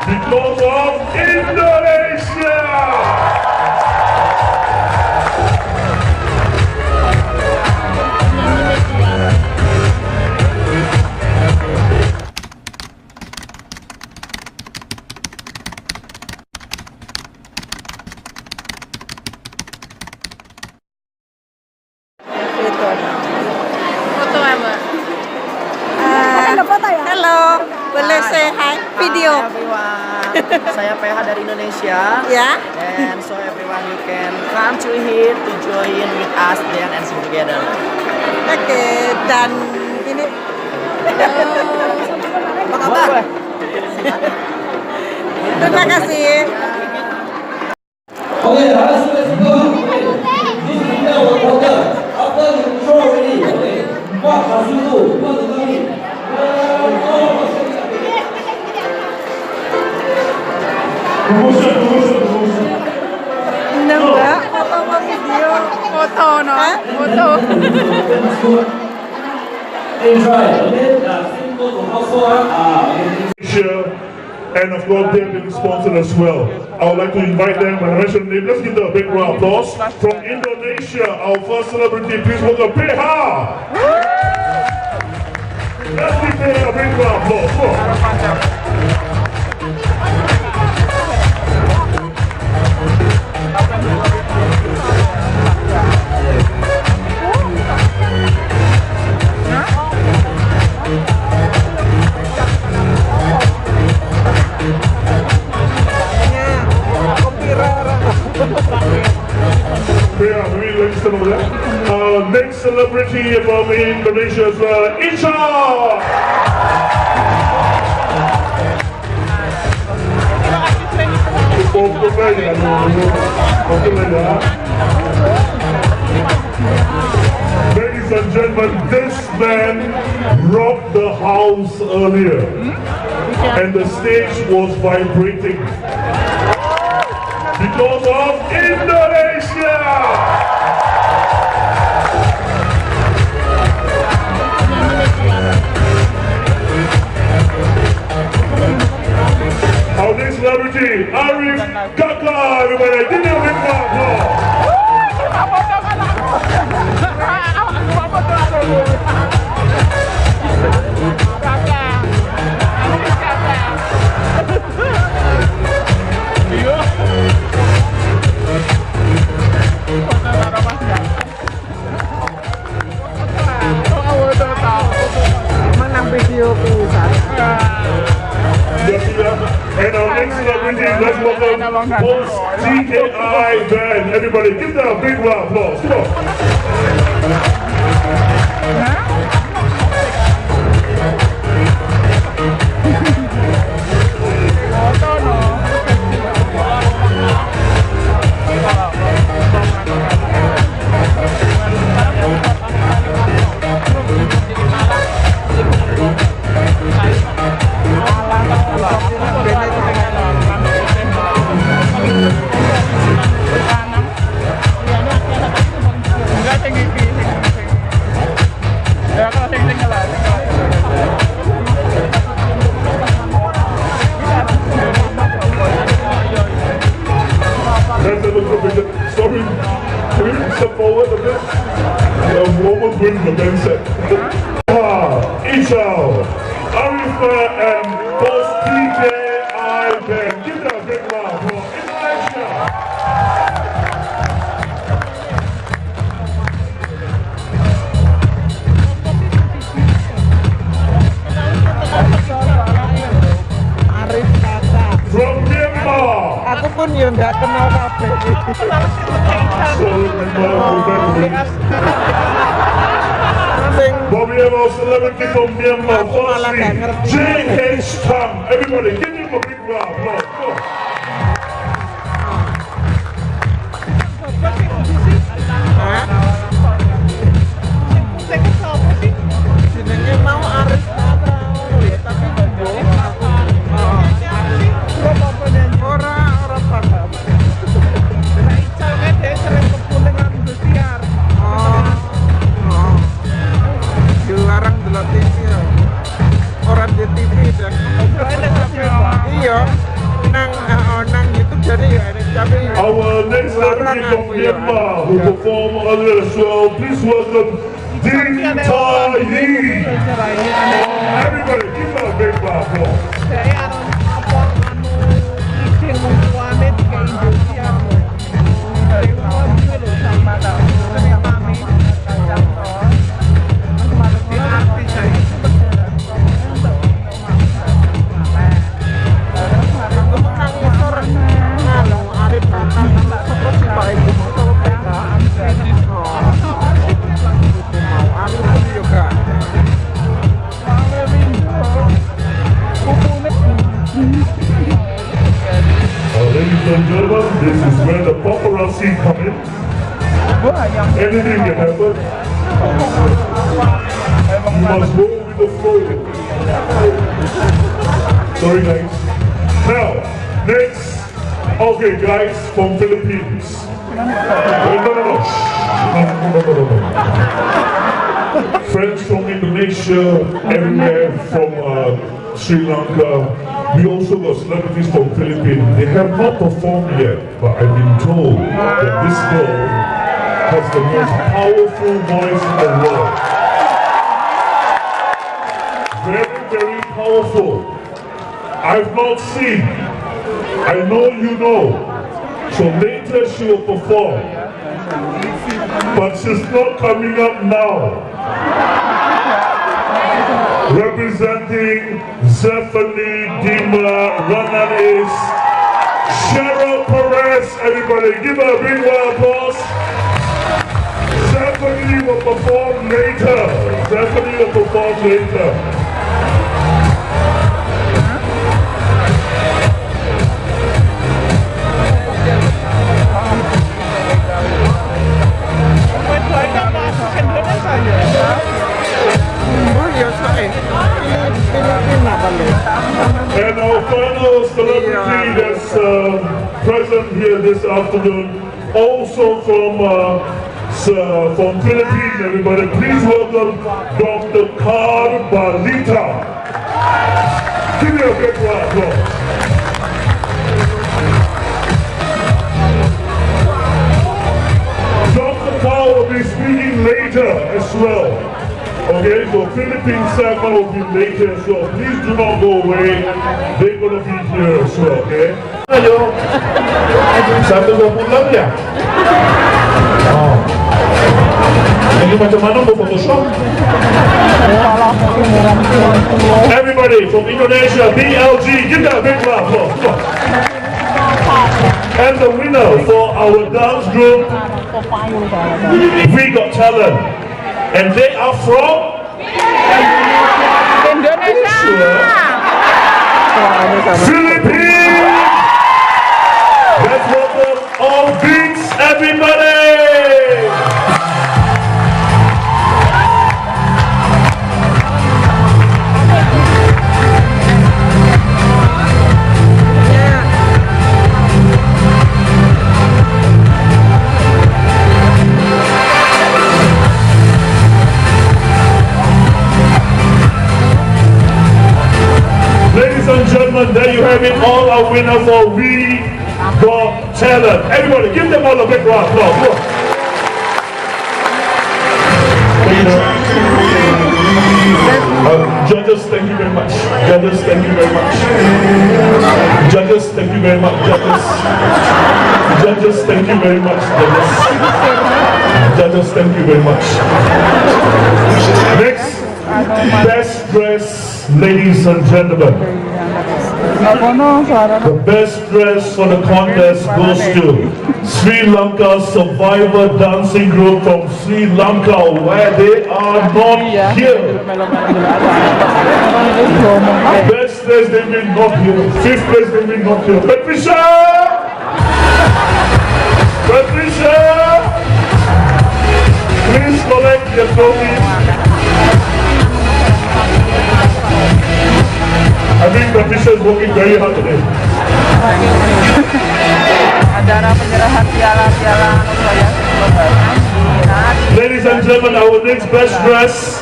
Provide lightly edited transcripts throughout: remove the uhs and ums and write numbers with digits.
Because of Indonesia. Foto apa? Foto ya? Halo, boleh say hi? Video. Hi everyone, saya Peha dari Indonesia. Ya. And so everyone you can come to here to join with us then and sing together. Oke, dan ini Apa kabar? terima kasih. Okay, let's go. This is our water. After you throw already, okay. What must you do? What do you need? Nambah foto sama video. Foto no, foto. Enjoy. Okay. Simple to household. And of course, they've been sponsored as well. I would like to invite them. When I mention the name, let's give them a big round of applause. From Indonesia, our first celebrity, please welcome Peha. Let's give Peha a big round of applause. Come on. Next celebrity from Indonesia is Ical. Ladies and gentlemen, this man rocked the house earlier, and the stage was vibrating because of Indonesia. Our next celebrity, Arif, Kaka, everybody, give me a big Menang video pusat. And our next celebrity, let's welcome host TKI band. Everybody, give them a big round of applause. Come on. Sorry, can you step forward a bit? What was with the men set? Ical, Arif, and both TKI band. Give them a big round for Indonesia. Arif kaka. From Myanmar. Aku pun ya nggak kenal kabeh. But we have our celebrity from Myanmar, firstly, J.H. Tam. Everybody, give him a big round of applause. Jenenge mau Arif kaka. Tapi ora paham. Ical kan dia sering kepul dengan besiar. Dilarang delok TV ya. Orang di TV dan Our next celebrity from Myanmar who performed earlier as well. Please welcome Ding Tai Yi. Everybody, give her a big round of applause. Saya apa izin wanit ke Indonesia. Dari awal dulu sama tahu. Dari kami kacang tol. Mas di artis saya. Arif tak seperti baik motor Peha. Arif juga. Ladies and gentlemen, this is where the paparazzi come in. Anything can happen. You must go with the flow. Sorry guys. Now, next. Okay guys, from Philippines. No. Friends from Indonesia, everywhere from Sri Lanka. We also got celebrities from Philippines. They have not performed yet, but I've been told that this girl has the most powerful voice in the world. Very, very powerful. I've not seen. I know you know. So later she will perform. But she's not coming up now. Representing Zephanie Dima, runner is Cheryl Perez. Everybody give her a big round of applause. Zephanie will perform later. Zephanie will perform later. And our final celebrity that's present here this afternoon, also from Philippines, everybody, please welcome Dr. Carl Balita. Give me a big round of applause. Dr. Carl will be speaking later as well. Okay, so Philippine segment will be later as well. Please do not go away. They're going to be here as well, okay? Ayo. 1.26 ya? Oh. Ini macam mana mau Photoshop? Everybody from Indonesia, BLG, give that a big round of applause. And the winner for our dance group, We Got Talent. And they are from Indonesia. Philippines. Let's welcome all beats, everybody. Ladies and gentlemen, there you have it, all our winners for We Got Talent. Everybody, give them all a big round of applause. Judges, thank you very much. Judges, thank you very much. Judges, thank you very much. Judges. Judges, thank you very much. Judges. Judges, thank you very much. Next, best dress. Ladies and gentlemen, the best dress for the contest goes to Sri Lanka Survivor Dancing Group from Sri Lanka, where they are not here. Best dress, they will not here. Fifth place, they will not here. Patricia! Patricia! Please collect your trophies. I think Patricia is working very hard today. Acara penyerahan piala Ladies and gentlemen, our next best dress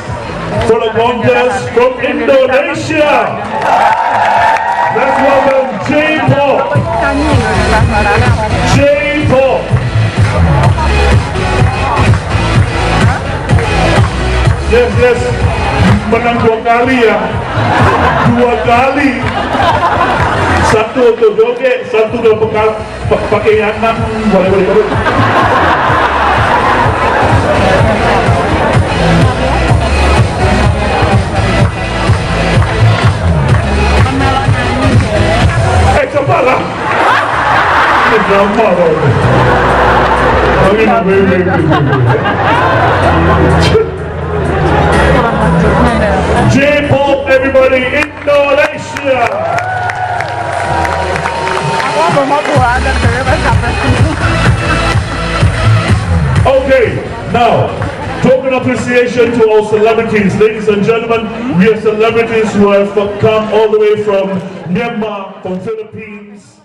for the contest from Indonesia. Let's welcome J-Pop. J-Pop. yes. Menang 2 kali ya. 2 kali. Satu untuk joget, satu udah pakai anak. Boleh. Coba lah. Ini drama loh. J-pop, everybody, Indonesia. Okay, now, token appreciation to all celebrities. Ladies and gentlemen, we have celebrities who have come all the way from Myanmar, from Philippines.